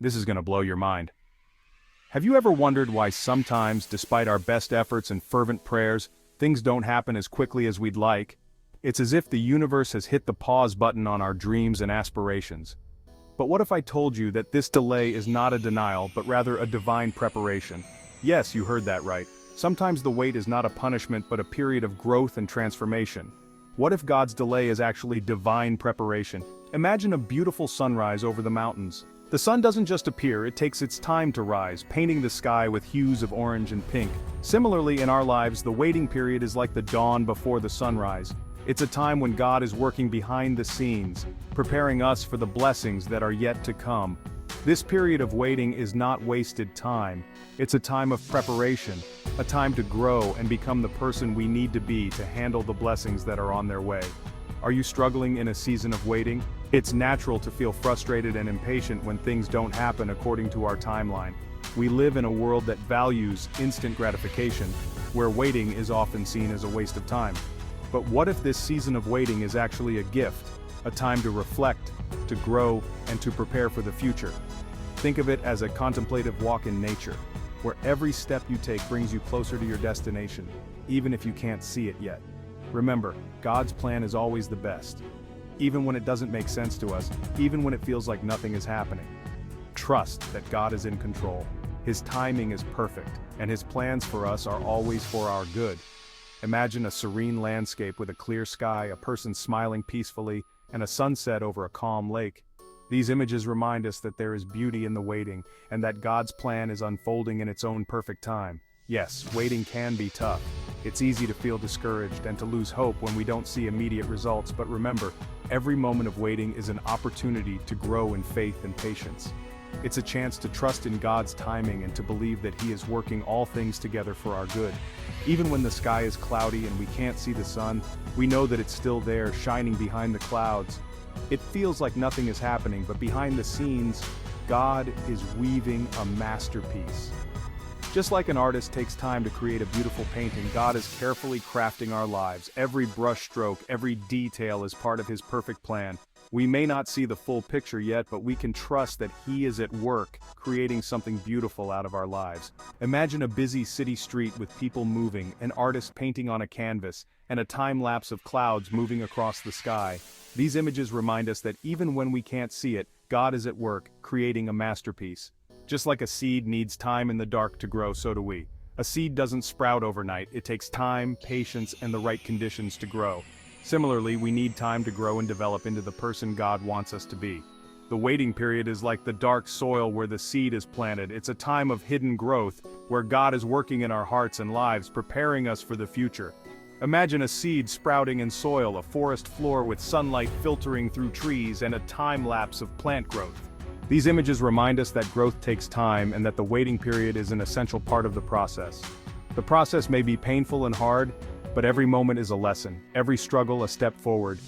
This is gonna blow your mind. Have you ever wondered why sometimes, despite our best efforts and fervent prayers, things don't happen as quickly as we'd like? It's as if the universe has hit the pause button on our dreams and aspirations. But what if I told you that this delay is not a denial, but rather a divine preparation? Yes, you heard that right. Sometimes the wait is not a punishment but a period of growth and transformation. What if God's delay is actually divine preparation? Imagine a beautiful sunrise over the mountains. The sun doesn't just appear, it takes its time to rise, painting the sky with hues of orange and pink. Similarly, in our lives, the waiting period is like the dawn before the sunrise. It's a time when God is working behind the scenes, preparing us for the blessings that are yet to come. This period of waiting is not wasted time. It's a time of preparation, a time to grow and become the person we need to be to handle the blessings that are on their way. Are you struggling in a season of waiting? It's natural to feel frustrated and impatient when things don't happen according to our timeline. We live in a world that values instant gratification, where waiting is often seen as a waste of time. But what if this season of waiting is actually a gift, a time to reflect, to grow, and to prepare for the future? Think of it as a contemplative walk in nature, where every step you take brings you closer to your destination, even if you can't see it yet. Remember, God's plan is always the best. Even when it doesn't make sense to us, even when it feels like nothing is happening. Trust that God is in control. His timing is perfect, and His plans for us are always for our good. Imagine a serene landscape with a clear sky, a person smiling peacefully, and a sunset over a calm lake. These images remind us that there is beauty in the waiting, and that God's plan is unfolding in its own perfect time. Yes, waiting can be tough. It's easy to feel discouraged and to lose hope when we don't see immediate results, but remember, every moment of waiting is an opportunity to grow in faith and patience. It's a chance to trust in God's timing and to believe that He is working all things together for our good. Even when the sky is cloudy and we can't see the sun, we know that it's still there, shining behind the clouds. It feels like nothing is happening, but behind the scenes, God is weaving a masterpiece. Just like an artist takes time to create a beautiful painting, God is carefully crafting our lives. Every brush stroke, every detail is part of His perfect plan. We may not see the full picture yet, but we can trust that He is at work, creating something beautiful out of our lives. Imagine a busy city street with people moving, an artist painting on a canvas, and a time-lapse of clouds moving across the sky. These images remind us that even when we can't see it, God is at work, creating a masterpiece. Just like a seed needs time in the dark to grow, so do we. A seed doesn't sprout overnight, it takes time, patience, and the right conditions to grow. Similarly, we need time to grow and develop into the person God wants us to be. The waiting period is like the dark soil where the seed is planted. It's a time of hidden growth, where God is working in our hearts and lives, preparing us for the future. Imagine a seed sprouting in soil, a forest floor with sunlight filtering through trees, and a time lapse of plant growth. These images remind us that growth takes time and that the waiting period is an essential part of the process. The process may be painful and hard, but every moment is a lesson, every struggle a step forward.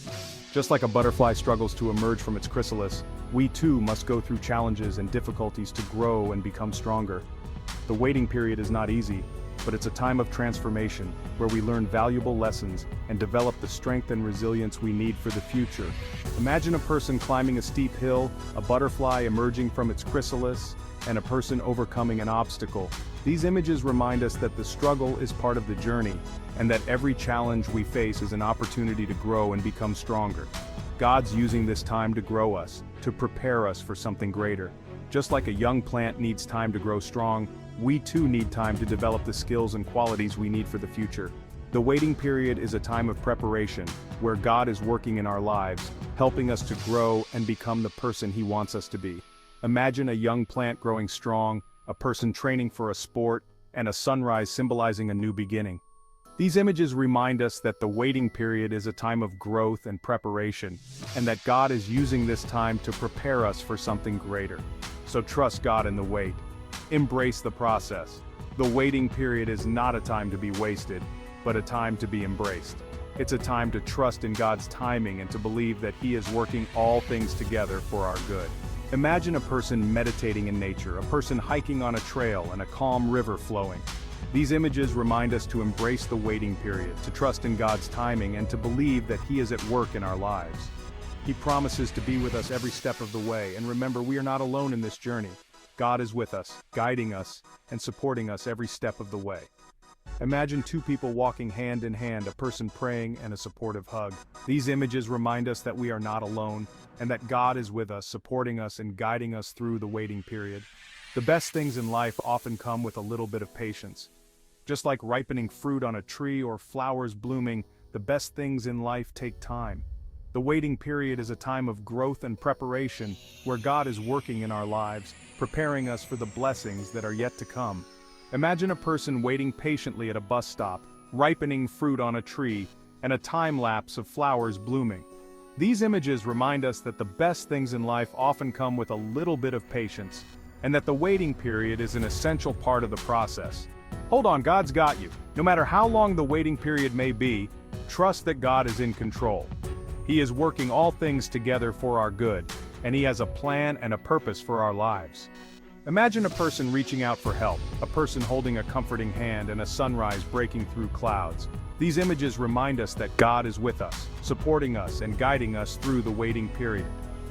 Just like a butterfly struggles to emerge from its chrysalis, we too must go through challenges and difficulties to grow and become stronger. The waiting period is not easy, but it's a time of transformation, where we learn valuable lessons and develop the strength and resilience we need for the future. Imagine a person climbing a steep hill, a butterfly emerging from its chrysalis, and a person overcoming an obstacle. These images remind us that the struggle is part of the journey, and that every challenge we face is an opportunity to grow and become stronger. God's using this time to grow us, to prepare us for something greater. Just like a young plant needs time to grow strong, we too need time to develop the skills and qualities we need for the future. The waiting period is a time of preparation, where God is working in our lives, helping us to grow and become the person He wants us to be. Imagine a young plant growing strong, a person training for a sport, and a sunrise symbolizing a new beginning. These images remind us that the waiting period is a time of growth and preparation, and that God is using this time to prepare us for something greater. So trust God in the wait. Embrace the process. The waiting period is not a time to be wasted, but a time to be embraced. It's a time to trust in God's timing and to believe that He is working all things together for our good. Imagine a person meditating in nature, a person hiking on a trail and a calm river flowing. These images remind us to embrace the waiting period, to trust in God's timing, and to believe that He is at work in our lives. He promises to be with us every step of the way, and remember, we are not alone in this journey. God is with us, guiding us, and supporting us every step of the way. Imagine two people walking hand in hand, a person praying and a supportive hug. These images remind us that we are not alone, and that God is with us, supporting us and guiding us through the waiting period. The best things in life often come with a little bit of patience. Just like ripening fruit on a tree or flowers blooming, the best things in life take time. The waiting period is a time of growth and preparation, where God is working in our lives, preparing us for the blessings that are yet to come. Imagine a person waiting patiently at a bus stop, ripening fruit on a tree, and a time lapse of flowers blooming. These images remind us that the best things in life often come with a little bit of patience, and that the waiting period is an essential part of the process. Hold on, God's got you. No matter how long the waiting period may be, trust that God is in control. He is working all things together for our good, and He has a plan and a purpose for our lives. Imagine a person reaching out for help, a person holding a comforting hand, and a sunrise breaking through clouds. These images remind us that God is with us, supporting us and guiding us through the waiting period.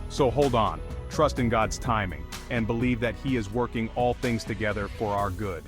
So hold on, trust in God's timing, and believe that He is working all things together for our good.